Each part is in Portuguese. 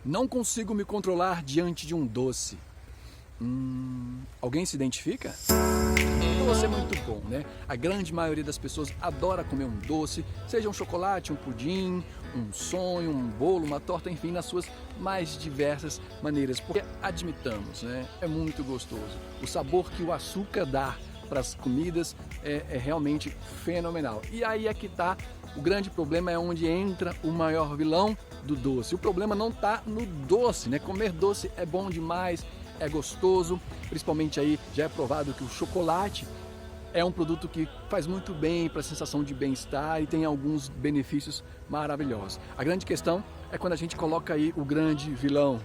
Não consigo me controlar diante de um doce. Alguém se identifica? Doce é muito bom, né? A grande maioria das pessoas adora comer um doce, seja um chocolate, um pudim, um sonho, um bolo, uma torta, enfim, nas suas mais diversas maneiras. Porque, admitamos, né? É muito gostoso. O sabor que o açúcar dá para as comidas é realmente fenomenal. E aí é que está o grande problema, é onde entra o maior vilão do doce. O problema não está no doce, né? Comer doce é bom demais, é gostoso, principalmente aí já é provado que o chocolate é um produto que faz muito bem para a sensação de bem-estar e tem alguns benefícios maravilhosos. A grande questão é quando a gente coloca aí o grande vilão,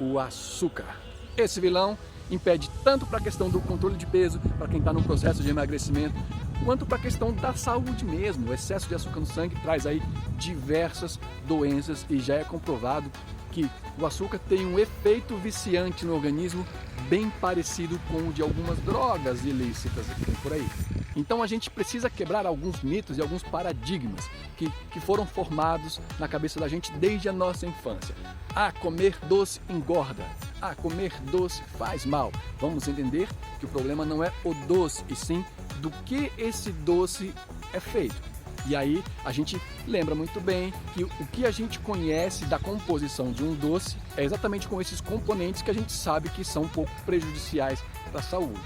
o açúcar. Esse vilão impede tanto para a questão do controle de peso, para quem está no processo de emagrecimento, quanto para a questão da saúde mesmo. O excesso de açúcar no sangue traz aí diversas doenças e já é comprovado que o açúcar tem um efeito viciante no organismo bem parecido com o de algumas drogas ilícitas que tem por aí. Então a gente precisa quebrar alguns mitos e alguns paradigmas que foram formados na cabeça da gente desde a nossa infância. Comer doce engorda. Comer doce faz mal. Vamos entender que o problema não é o doce, e sim do que esse doce é feito. E aí a gente lembra muito bem que o que a gente conhece da composição de um doce é exatamente com esses componentes que a gente sabe que são um pouco prejudiciais para a saúde,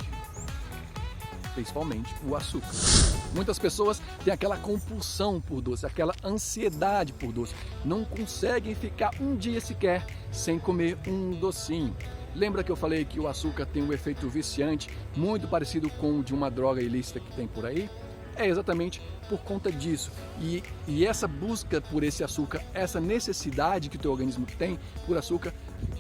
principalmente o açúcar. Muitas pessoas têm aquela compulsão por doce, aquela ansiedade por doce, não conseguem ficar um dia sequer sem comer um docinho. Lembra que eu falei que o açúcar tem um efeito viciante muito parecido com o de uma droga ilícita que tem por aí? É exatamente por conta disso. E essa busca por esse açúcar, essa necessidade que o teu organismo tem por açúcar,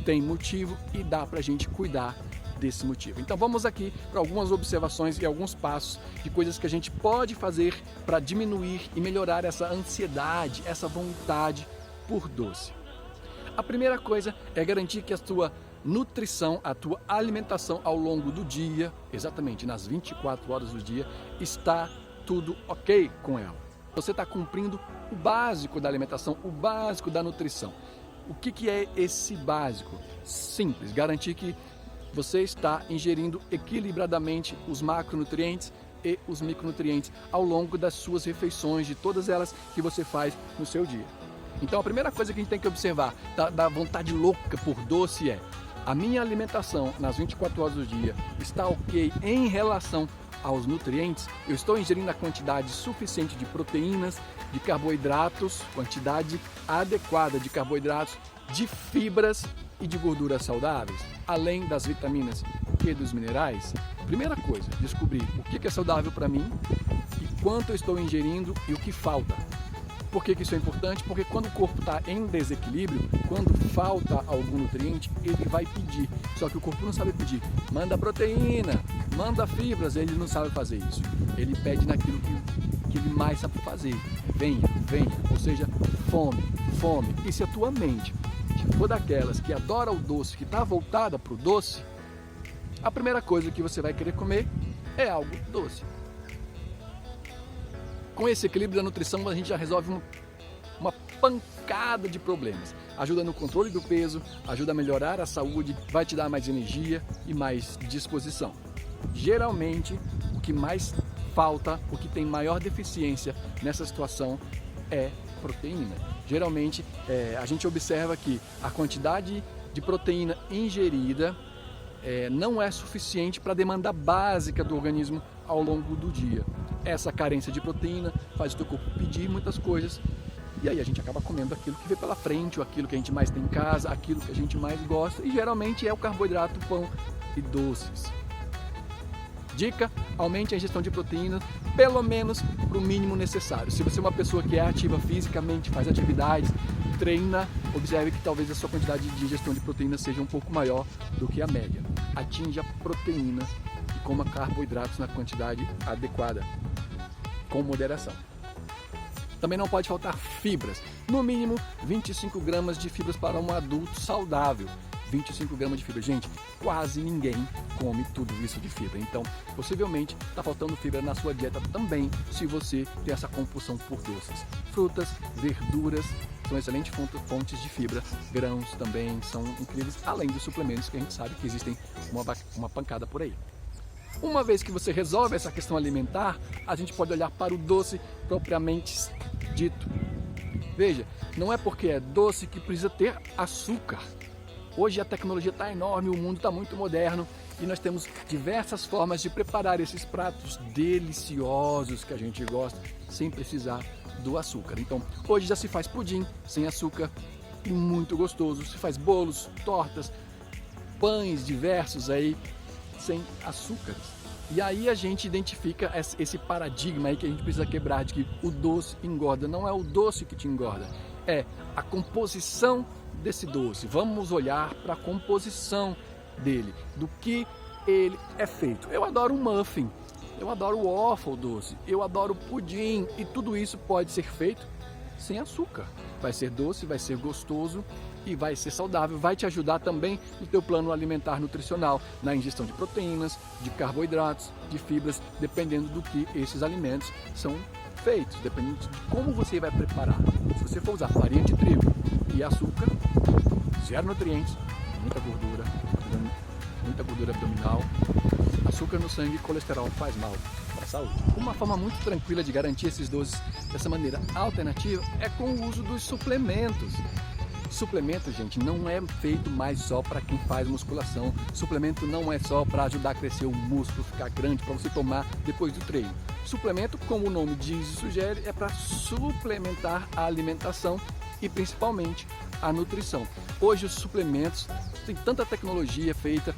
tem motivo e dá pra gente cuidar desse motivo. Então vamos aqui para algumas observações e alguns passos de coisas que a gente pode fazer para diminuir e melhorar essa ansiedade, essa vontade por doce. A primeira coisa é garantir que a tua nutrição, a tua alimentação ao longo do dia, exatamente nas 24 horas do dia, está tudo ok com ela. Você está cumprindo o básico da alimentação, o básico da nutrição. O que é esse básico? Simples, garantir que você está ingerindo equilibradamente os macronutrientes e os micronutrientes ao longo das suas refeições, de todas elas que você faz no seu dia. Então a primeira coisa que a gente tem que observar da vontade louca por doce é: a minha alimentação nas 24 horas do dia está ok em relação aos nutrientes? Eu estou ingerindo a quantidade suficiente de proteínas, de carboidratos, quantidade adequada de carboidratos, de fibras e de gorduras saudáveis, além das vitaminas e dos minerais? Primeira coisa, descobrir o que é saudável para mim e quanto eu estou ingerindo e o que falta. Por que isso é importante? Porque quando o corpo está em desequilíbrio, quando falta algum nutriente, ele vai pedir. Só que o corpo não sabe pedir. Manda proteína, manda fibras, ele não sabe fazer isso. Ele pede naquilo que ele mais sabe fazer. Venha, venha. Ou seja, fome, fome. E se a tua mente for daquelas que adora o doce, que está voltada para o doce, a primeira coisa que você vai querer comer é algo doce. Com esse equilíbrio da nutrição, a gente já resolve uma pancada de problemas. Ajuda no controle do peso, ajuda a melhorar a saúde, vai te dar mais energia e mais disposição. Geralmente, o que mais falta, o que tem maior deficiência nessa situação é proteína. Geralmente, a gente observa que a quantidade de proteína ingerida não é suficiente para a demanda básica do organismo ao longo do dia. Essa carência de proteína faz o teu corpo pedir muitas coisas e aí a gente acaba comendo aquilo que vê pela frente, ou aquilo que a gente mais tem em casa, aquilo que a gente mais gosta, e geralmente é o carboidrato, pão e doces. Dica: aumente a ingestão de proteína pelo menos para o mínimo necessário. Se você é uma pessoa que é ativa fisicamente, faz atividades, treina, observe que talvez a sua quantidade de ingestão de proteína seja um pouco maior do que a média. Atinja proteína e coma carboidratos na quantidade adequada, com moderação. Também não pode faltar fibras, no mínimo 25 gramas de fibras para um adulto saudável. 25 gramas de fibra. Gente, quase ninguém come tudo isso de fibra. Então, possivelmente, está faltando fibra na sua dieta também, se você tem essa compulsão por doces. Frutas, verduras são excelentes fontes de fibra. Grãos também são incríveis, além dos suplementos que a gente sabe que existem uma pancada por aí. Uma vez que você resolve essa questão alimentar, a gente pode olhar para o doce propriamente dito. Veja, não é porque é doce que precisa ter açúcar. Hoje a tecnologia está enorme, o mundo está muito moderno e nós temos diversas formas de preparar esses pratos deliciosos que a gente gosta sem precisar do açúcar. Então, hoje já se faz pudim sem açúcar e muito gostoso. Se faz bolos, tortas, pães diversos aí sem açúcares. E aí a gente identifica esse paradigma aí que a gente precisa quebrar de que o doce engorda. Não é o doce que te engorda, é a composição desse doce. Vamos olhar para a composição dele, do que ele é feito. Eu adoro um muffin, eu adoro o waffle doce, eu adoro pudim e tudo isso pode ser feito sem açúcar. Vai ser doce, vai ser gostoso e vai ser saudável, vai te ajudar também no teu plano alimentar nutricional, na ingestão de proteínas, de carboidratos, de fibras, dependendo do que esses alimentos são feitos, dependendo de como você vai preparar. Se você for usar farinha de trigo e açúcar, zero nutrientes, muita gordura abdominal, açúcar no sangue e colesterol faz mal para a saúde. Uma forma muito tranquila de garantir esses doces dessa maneira alternativa é com o uso dos suplementos. Suplemento, gente, não é feito mais só para quem faz musculação. Suplemento não é só para ajudar a crescer o músculo, ficar grande, para você tomar depois do treino. Suplemento, como o nome diz e sugere, é para suplementar a alimentação e principalmente a nutrição. Hoje os suplementos, tem tanta tecnologia feita,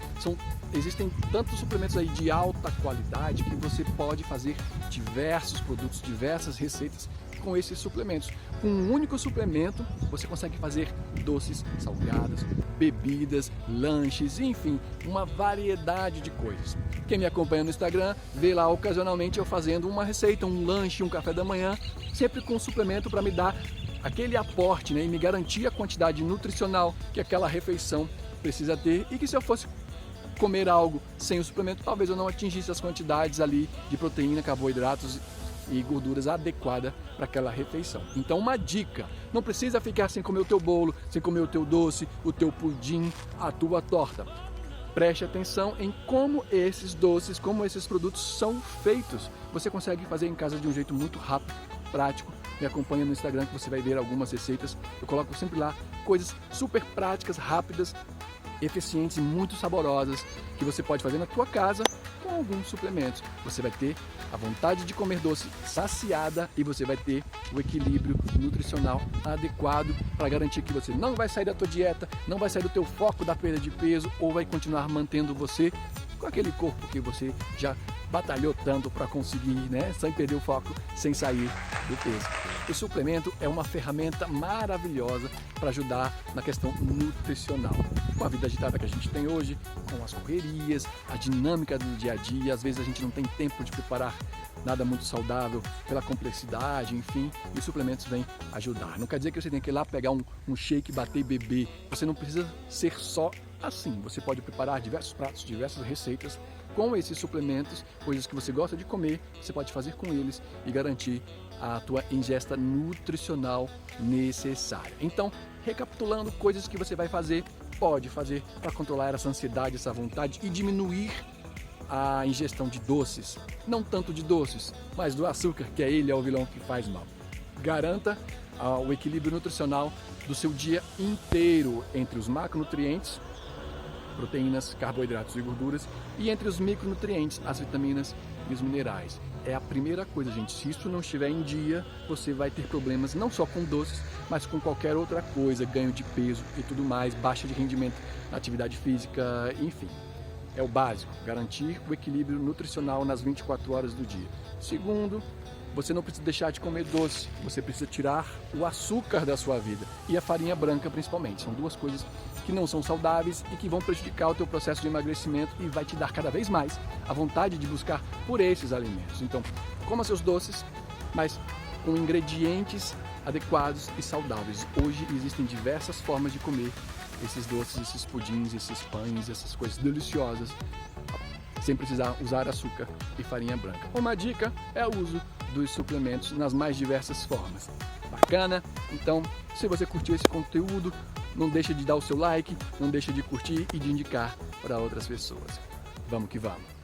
existem tantos suplementos aí de alta qualidade que você pode fazer diversos produtos, diversas receitas com esses suplementos. Com um único suplemento você consegue fazer doces, salgados, bebidas, lanches, enfim, uma variedade de coisas. Quem me acompanha no Instagram vê lá ocasionalmente eu fazendo uma receita, um lanche, um café da manhã, sempre com suplemento para me dar aquele aporte, né, e me garantir a quantidade nutricional que aquela refeição precisa ter, e que se eu fosse comer algo sem o suplemento, talvez eu não atingisse as quantidades ali de proteína, carboidratos e gorduras adequada para aquela refeição. Então uma dica, não precisa ficar sem comer o teu bolo, sem comer o teu doce, o teu pudim, a tua torta. Preste atenção em como esses doces, como esses produtos são feitos. Você consegue fazer em casa de um jeito muito rápido, prático. Me acompanha no Instagram que você vai ver algumas receitas. Eu coloco sempre lá coisas super práticas, rápidas, eficientes e muito saborosas que você pode fazer na tua casa com alguns suplementos. Você vai ter a vontade de comer doce saciada e você vai ter o equilíbrio nutricional adequado para garantir que você não vai sair da tua dieta, não vai sair do teu foco da perda de peso ou vai continuar mantendo você com aquele corpo que você já batalhou tanto para conseguir, né, sem perder o foco, sem sair do peso. O suplemento é uma ferramenta maravilhosa para ajudar na questão nutricional. Com a vida agitada que a gente tem hoje, com as correrias, a dinâmica do dia a dia, às vezes a gente não tem tempo de preparar nada muito saudável pela complexidade, enfim, e os suplementos vêm ajudar. Não quer dizer que você tem que ir lá pegar um shake, bater e beber. Você não precisa ser só assim. Você pode preparar diversos pratos, diversas receitas com esses suplementos, coisas que você gosta de comer, você pode fazer com eles e garantir a tua ingesta nutricional necessária. Então, recapitulando coisas que você pode fazer para controlar essa ansiedade, essa vontade e diminuir a ingestão de doces, não tanto de doces, mas do açúcar, que ele é o vilão que faz mal. Garanta o equilíbrio nutricional do seu dia inteiro entre os macronutrientes, proteínas, carboidratos e gorduras, e entre os micronutrientes, as vitaminas e os minerais. É a primeira coisa, gente. Se isso não estiver em dia, você vai ter problemas não só com doces, mas com qualquer outra coisa, ganho de peso e tudo mais, baixa de rendimento na atividade física, enfim. É o básico, garantir o equilíbrio nutricional nas 24 horas do dia. Segundo, você não precisa deixar de comer doce, você precisa tirar o açúcar da sua vida e a farinha branca principalmente. São duas coisas que não são saudáveis e que vão prejudicar o teu processo de emagrecimento e vai te dar cada vez mais a vontade de buscar por esses alimentos. Então, coma seus doces, mas com ingredientes adequados e saudáveis. Hoje existem diversas formas de comer esses doces, esses pudins, esses pães, essas coisas deliciosas, sem precisar usar açúcar e farinha branca. Uma dica é o uso dos suplementos nas mais diversas formas. Bacana? Então, se você curtiu esse conteúdo, não deixe de dar o seu like, não deixe de curtir e de indicar para outras pessoas. Vamos que vamos!